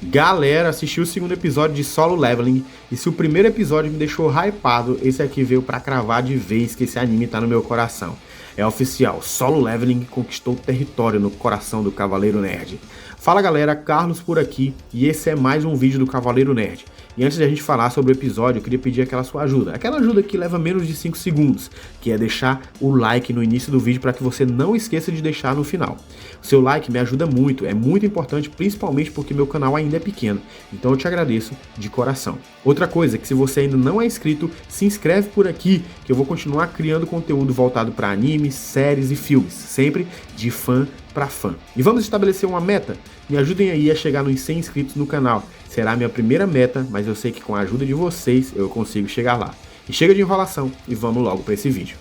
Galera, assisti o segundo episódio de Solo Leveling e se o primeiro episódio me deixou hypado, esse aqui veio pra cravar de vez que esse anime tá no meu coração. É oficial, Solo Leveling conquistou território no coração do Cavaleiro Nerd. Fala galera, Carlos por aqui e esse é mais um vídeo do Cavaleiro Nerd. E antes de a gente falar sobre o episódio, eu queria pedir aquela sua ajuda. Aquela ajuda que leva menos de 5 segundos, que é deixar o like no início do vídeo para que você não esqueça de deixar no final. O seu like me ajuda muito, é muito importante, principalmente porque meu canal ainda é pequeno. Então eu te agradeço de coração. Outra coisa, que se você ainda não é inscrito, se inscreve por aqui, que eu vou continuar criando conteúdo voltado para animes, séries e filmes, sempre de fã para fã. E vamos estabelecer uma meta? Me ajudem aí a chegar nos 100 inscritos no canal. Será a minha primeira meta, mas eu sei que com a ajuda de vocês eu consigo chegar lá. E chega de enrolação e vamos logo para esse vídeo.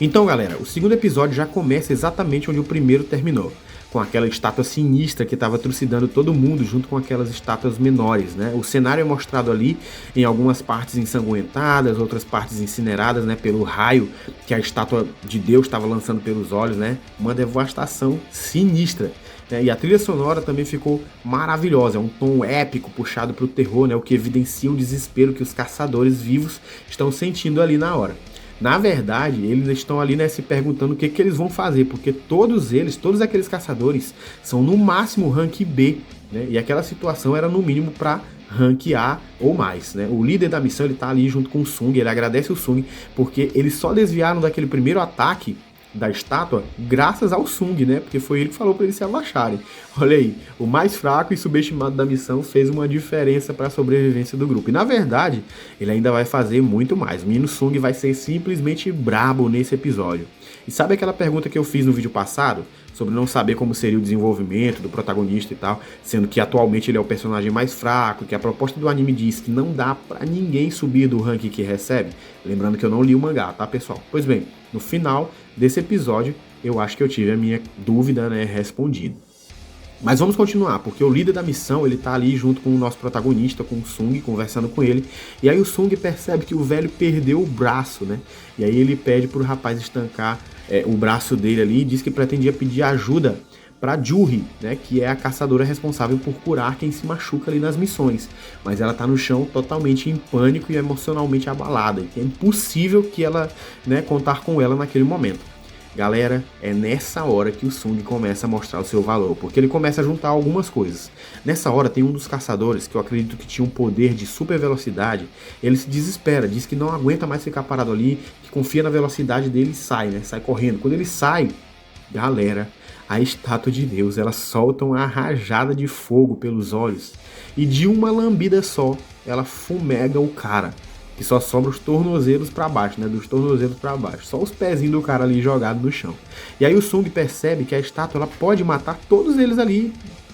Então galera, o segundo episódio já começa exatamente onde o primeiro terminou, com aquela estátua sinistra que estava trucidando todo mundo junto com aquelas estátuas menores, né? O cenário é mostrado ali em algumas partes ensanguentadas, outras partes incineradas, né, pelo raio que a estátua de Deus estava lançando pelos olhos, né? Uma devastação sinistra. E a trilha sonora também ficou maravilhosa, é um tom épico puxado para o terror, né, o que evidencia o desespero que os caçadores vivos estão sentindo ali na hora. Na verdade, eles estão ali, né, se perguntando o que eles vão fazer, porque todos aqueles caçadores são no máximo rank B, né, e aquela situação era no mínimo para rank A ou mais, né? O líder da missão, ele tá ali junto com o Sung, ele agradece o Sung, porque eles só desviaram daquele primeiro ataque da estátua graças ao Sung, né? Porque foi ele que falou para eles se abaixarem. Olha aí, o mais fraco e subestimado da missão fez uma diferença para a sobrevivência do grupo. E na verdade, ele ainda vai fazer muito mais. O menino Sung vai ser simplesmente brabo nesse episódio. E sabe aquela pergunta que eu fiz no vídeo passado? Sobre não saber como seria o desenvolvimento do protagonista e tal, sendo que atualmente ele é o personagem mais fraco, que a proposta do anime diz que não dá pra ninguém subir do ranking que recebe. Lembrando que eu não li o mangá, tá pessoal? Pois bem, no final desse episódio, eu acho que eu tive a minha dúvida, né, respondida. Mas vamos continuar, porque o líder da missão, ele tá ali junto com o nosso protagonista, com o Sung, conversando com ele. E aí o Sung percebe que o velho perdeu o braço, né? E aí ele pede pro rapaz estancar o braço dele ali e diz que pretendia pedir ajuda para Juhi, né, que é a caçadora responsável por curar quem se machuca ali nas missões. Mas ela tá no chão totalmente em pânico e emocionalmente abalada. E é impossível que ela, né, contar com ela naquele momento. Galera, é nessa hora que o Sung começa a mostrar o seu valor, porque ele começa a juntar algumas coisas. Nessa hora tem um dos caçadores, que eu acredito que tinha um poder de super velocidade, ele se desespera, diz que não aguenta mais ficar parado ali, que confia na velocidade dele e sai, né? Sai correndo. Quando ele sai, galera, a estátua de Deus, ela solta uma rajada de fogo pelos olhos e de uma lambida só, ela fumega o cara. Que só sobra os tornozelos pra baixo, né? Dos tornozelos pra baixo. Só os pezinhos do cara ali jogado no chão. E aí o Sung percebe que a estátua ela pode matar todos eles ali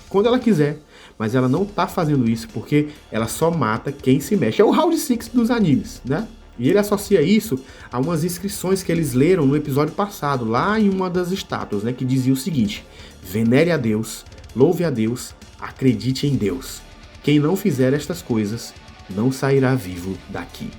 quando ela quiser. Mas ela não tá fazendo isso porque ela só mata quem se mexe. É o Round 6 dos animes, né? E ele associa isso a umas inscrições que eles leram no episódio passado, lá em uma das estátuas, né? Que dizia o seguinte: venere a Deus, louve a Deus, acredite em Deus. Quem não fizer estas coisas não sairá vivo daqui.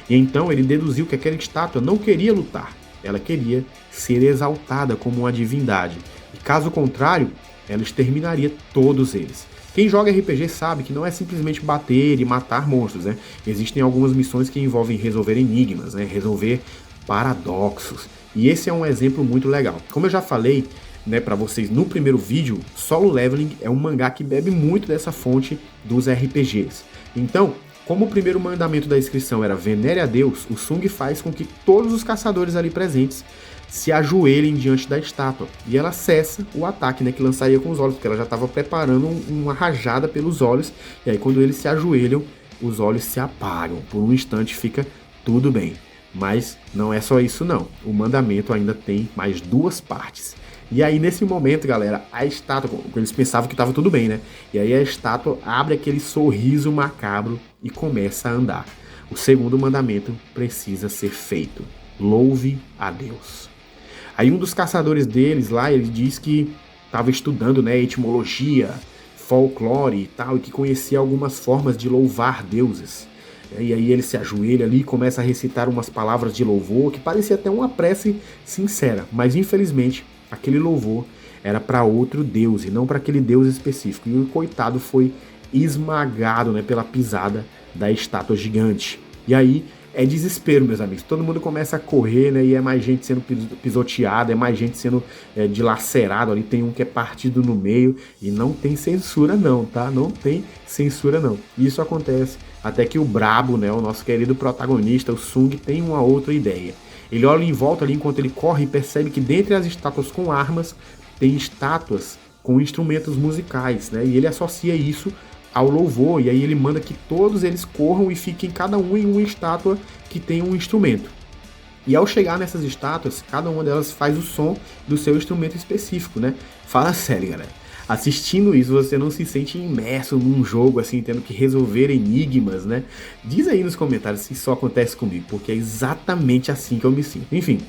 E então ele deduziu que aquela estátua não queria lutar, ela queria ser exaltada como uma divindade, e caso contrário, ela exterminaria todos eles. Quem joga RPG sabe que não é simplesmente bater e matar monstros, né? Existem algumas missões que envolvem resolver enigmas, né? Resolver paradoxos, e esse é um exemplo muito legal. Como eu já falei, né, para vocês no primeiro vídeo, Solo Leveling é um mangá que bebe muito dessa fonte dos RPGs. Então, como o primeiro mandamento da inscrição era venere a Deus, o Sung faz com que todos os caçadores ali presentes se ajoelhem diante da estátua. E ela cessa o ataque, né, que lançaria com os olhos, porque ela já estava preparando uma rajada pelos olhos. E aí quando eles se ajoelham, os olhos se apagam. Por um instante fica tudo bem. Mas não é só isso não. O mandamento ainda tem mais duas partes. E aí nesse momento, galera, a estátua, eles pensavam que estava tudo bem, né? E aí a estátua abre aquele sorriso macabro e começa a andar. O segundo mandamento precisa ser feito. Louve a Deus. Aí um dos caçadores deles lá, ele diz que estava estudando, né, etimologia, folclore e tal, e que conhecia algumas formas de louvar deuses. E aí ele se ajoelha ali e começa a recitar umas palavras de louvor, que parecia até uma prece sincera, mas infelizmente aquele louvor era para outro deus e não para aquele deus específico. E o coitado foi esmagado, né, pela pisada da estátua gigante. E aí é desespero, meus amigos. Todo mundo começa a correr, né? E é mais gente sendo pisoteada, é mais gente sendo dilacerada. Ali tem um que é partido no meio e não tem censura não, tá? Não tem censura não. Isso acontece até que o brabo, né? O nosso querido protagonista, o Sung, tem uma outra ideia. Ele olha em volta ali enquanto ele corre e percebe que dentre as estátuas com armas, tem estátuas com instrumentos musicais, né? E ele associa isso ao louvor, e aí ele manda que todos eles corram e fiquem cada um em uma estátua que tem um instrumento. E ao chegar nessas estátuas, cada uma delas faz o som do seu instrumento específico, né? Fala sério, galera. Assistindo isso, você não se sente imerso num jogo, assim, tendo que resolver enigmas, né? Diz aí nos comentários se isso acontece comigo, porque é exatamente assim que eu me sinto. Enfim,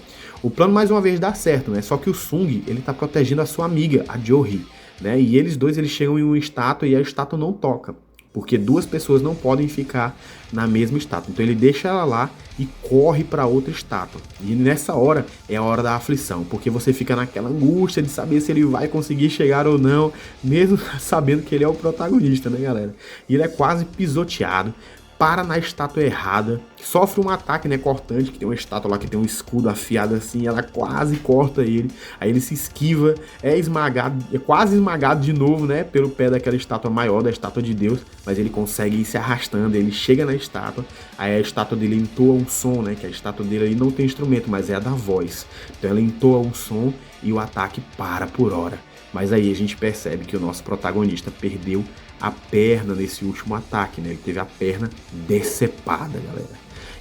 o plano mais uma vez dá certo, né? Só que o Sung, ele tá protegendo a sua amiga, a Jo-hee, né? E eles dois, eles chegam em uma estátua e a estátua não toca, porque duas pessoas não podem ficar na mesma estátua. Então ele deixa ela lá e corre para outra estátua. E nessa hora é a hora da aflição, porque você fica naquela angústia de saber se ele vai conseguir chegar ou não, mesmo sabendo que ele é o protagonista, né, galera? E ele é quase pisoteado, para na estátua errada, sofre um ataque, né, cortante, que tem uma estátua lá que tem um escudo afiado assim, ela quase corta ele, aí ele se esquiva, é esmagado, é quase esmagado de novo, né, pelo pé daquela estátua maior, da estátua de Deus, mas ele consegue ir se arrastando, ele chega na estátua, aí a estátua dele entoa um som, né, que a estátua dele aí não tem instrumento, mas é a da voz, então ela entoa um som e o ataque para por hora. Mas aí a gente percebe que o nosso protagonista perdeu a perna nesse último ataque, né? Ele teve a perna decepada, galera.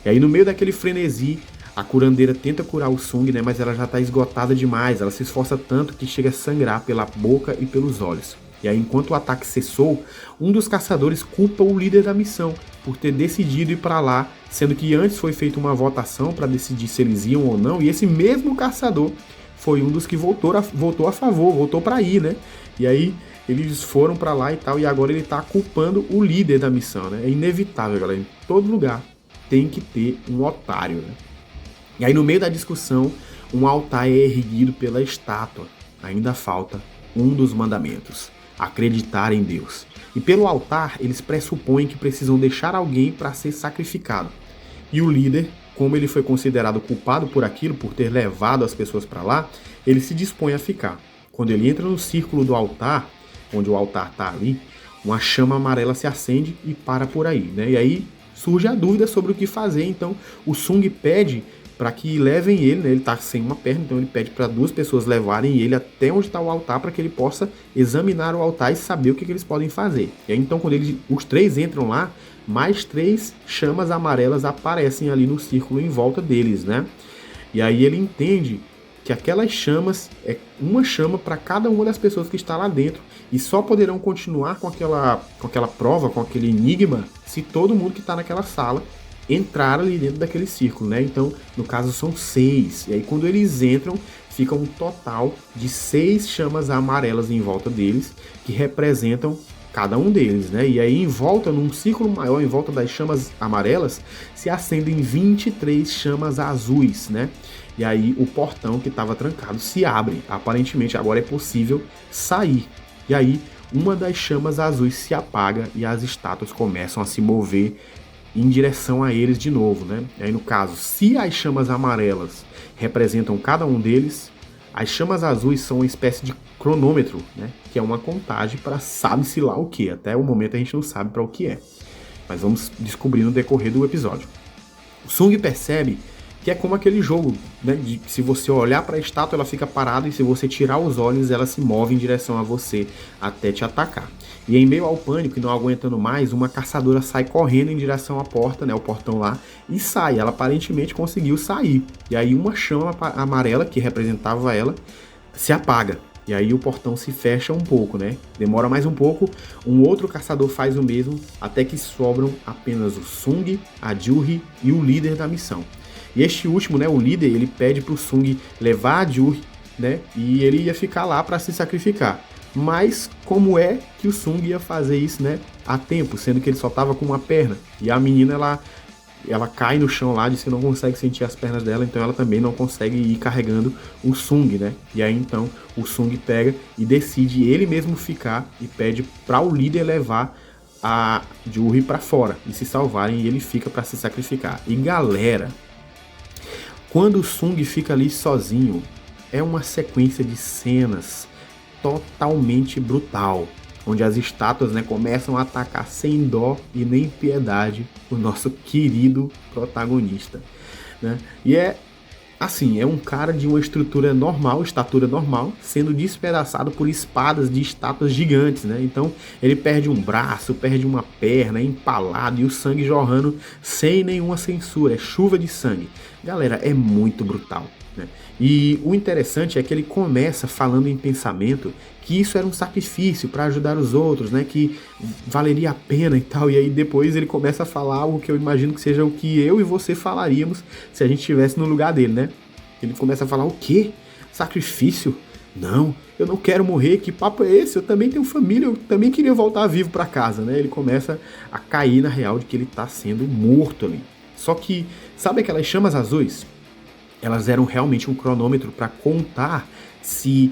E aí no meio daquele frenesi, a curandeira tenta curar o Sung, né? Mas ela já tá esgotada demais, ela se esforça tanto que chega a sangrar pela boca e pelos olhos. E aí enquanto o ataque cessou, um dos caçadores culpa o líder da missão por ter decidido ir para lá, sendo que antes foi feita uma votação para decidir se eles iam ou não, e esse mesmo caçador foi um dos que voltou a favor, voltou para ir, né? E aí eles foram para lá e tal, e agora ele tá culpando o líder da missão, né? É inevitável, galera. Em todo lugar tem que ter um otário, né? E aí no meio da discussão, um altar é erguido pela estátua. Ainda falta um dos mandamentos: acreditar em Deus. E pelo altar, eles pressupõem que precisam deixar alguém para ser sacrificado. E o líder, como ele foi considerado culpado por aquilo, por ter levado as pessoas para lá, ele se dispõe a ficar. Quando ele entra no círculo do altar, onde o altar está ali, uma chama amarela se acende e para por aí, né? E aí surge a dúvida sobre o que fazer. Então o Sung pede para que levem ele, né? Ele está sem uma perna, então ele pede para duas pessoas levarem ele até onde está o altar para que ele possa examinar o altar e saber o que eles podem fazer. E aí, então quando os três entram lá, mais 3 chamas amarelas aparecem ali no círculo em volta deles, né? E aí ele entende que aquelas chamas é uma chama para cada uma das pessoas que está lá dentro e só poderão continuar com aquela prova, com aquele enigma, se todo mundo que está naquela sala entrar ali dentro daquele círculo, né? Então, no caso, são 6. E aí, quando eles entram, fica um total de 6 chamas amarelas em volta deles, que representam cada um deles, né? E aí, em volta, num círculo maior, em volta das chamas amarelas, se acendem 23 chamas azuis, né? E aí, o portão que estava trancado se abre. Aparentemente, agora é possível sair. E aí, uma das chamas azuis se apaga e as estátuas começam a se mover em direção a eles de novo, né? E aí, no caso, se as chamas amarelas representam cada um deles, as chamas azuis são uma espécie de cronômetro, né? Que é uma contagem para sabe-se lá o que. Até o momento a gente não sabe para o que é. Mas vamos descobrir no decorrer do episódio. O Sung percebe que é como aquele jogo, né? Se você olhar para a estátua, ela fica parada, e se você tirar os olhos, ela se move em direção a você até te atacar. E em meio ao pânico e não aguentando mais, uma caçadora sai correndo em direção à porta, né, o portão lá, e sai. Ela aparentemente conseguiu sair. E aí uma chama amarela, que representava ela, se apaga. E aí o portão se fecha um pouco, né? Demora mais um pouco, um outro caçador faz o mesmo, até que sobram apenas o Sung, a Jo-hee e o líder da missão. E este último, né, o líder, ele pede pro Sung levar a Jo-hee, né, e ele ia ficar lá para se sacrificar. Mas como é que o Sung ia fazer isso, né, a tempo, sendo que ele só tava com uma perna? E a menina, ela ela cai no chão lá, diz que não consegue sentir as pernas dela, então ela também não consegue ir carregando o Sung, né? E aí então o Sung pega e decide ele mesmo ficar e pede para o líder levar a Juri para fora e se salvarem, e ele fica para se sacrificar. E galera, quando o Sung fica ali sozinho, é uma sequência de cenas totalmente brutal, onde as estátuas, né, começam a atacar sem dó e nem piedade o nosso querido protagonista, né? E é assim, é um cara de uma estrutura normal, estatura normal, sendo despedaçado por espadas de estátuas gigantes, né? Então ele perde um braço, perde uma perna, é empalado e o sangue jorrando sem nenhuma censura, é chuva de sangue. Galera, é muito brutal, né? E o interessante é que ele começa falando em pensamento que isso era um sacrifício para ajudar os outros, né? Que valeria a pena e tal. E aí depois ele começa a falar algo que eu imagino que seja o que eu e você falaríamos se a gente estivesse no lugar dele, né? Ele começa a falar: o quê? Sacrifício? Não, eu não quero morrer, que papo é esse? Eu também tenho família, eu também queria voltar vivo para casa, né? Ele começa a cair na real de que ele tá sendo morto ali. Só que, sabe aquelas chamas azuis? Elas eram realmente um cronômetro para contar se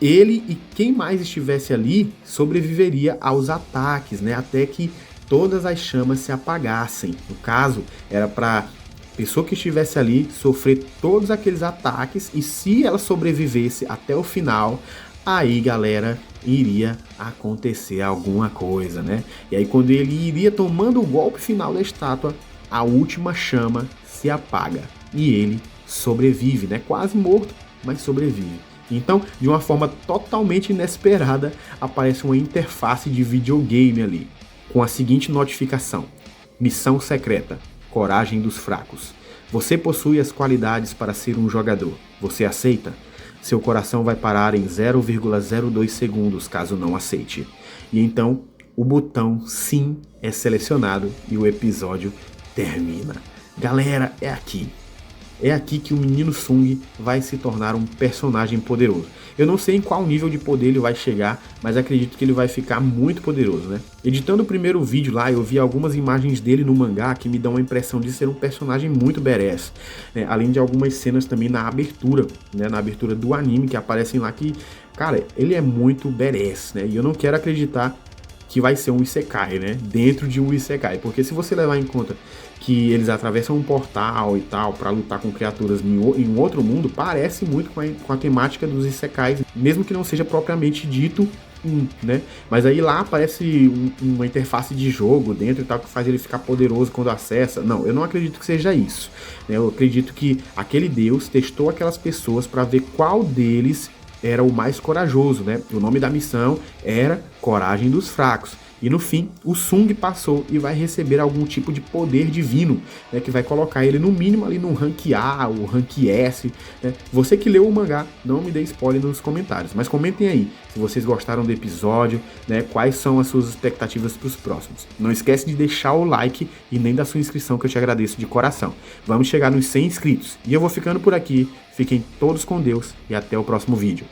ele e quem mais estivesse ali sobreviveria aos ataques, né? Até que todas as chamas se apagassem. No caso, era para pessoa que estivesse ali sofrer todos aqueles ataques, e se ela sobrevivesse até o final, aí, galera, iria acontecer alguma coisa, né? E aí quando ele iria tomando o golpe final da estátua, a última chama se apaga e ele sobrevive, né? Quase morto, mas sobrevive. Então, de uma forma totalmente inesperada, aparece uma interface de videogame ali, com a seguinte notificação: missão secreta, coragem dos fracos. Você possui as qualidades para ser um jogador. Você aceita? Seu coração vai parar em 0,02 segundos caso não aceite. E então, o botão sim é selecionado e o episódio termina. Galera, é aqui. É aqui que o menino Sung vai se tornar um personagem poderoso. Eu não sei em qual nível de poder ele vai chegar, mas acredito que ele vai ficar muito poderoso, né? Editando o primeiro vídeo lá, eu vi algumas imagens dele no mangá que me dão a impressão de ser um personagem muito badass, né? Além de algumas cenas também na abertura, né? Na abertura do anime, que aparecem lá que, cara, ele é muito badass, né? E eu não quero acreditar que vai ser um Isekai, né? Dentro de um Isekai, porque se você levar em conta que eles atravessam um portal e tal para lutar com criaturas em um outro mundo, parece muito com a temática dos Isekais, mesmo que não seja propriamente dito né? Mas aí lá aparece uma interface de jogo dentro e tal que faz ele ficar poderoso quando acessa. Não, eu não acredito que seja isso, né? Eu acredito que aquele deus testou aquelas pessoas para ver qual deles era o mais corajoso, né? O nome da missão era Coragem dos Fracos. E no fim, o Sung passou e vai receber algum tipo de poder divino, né, que vai colocar ele no mínimo ali no rank A ou rank S, né? Você que leu o mangá, não me dê spoiler nos comentários, mas comentem aí se vocês gostaram do episódio, né, quais são as suas expectativas para os próximos. Não esquece de deixar o like e nem da sua inscrição, que eu te agradeço de coração. Vamos chegar nos 100 inscritos. E eu vou ficando por aqui. Fiquem todos com Deus e até o próximo vídeo.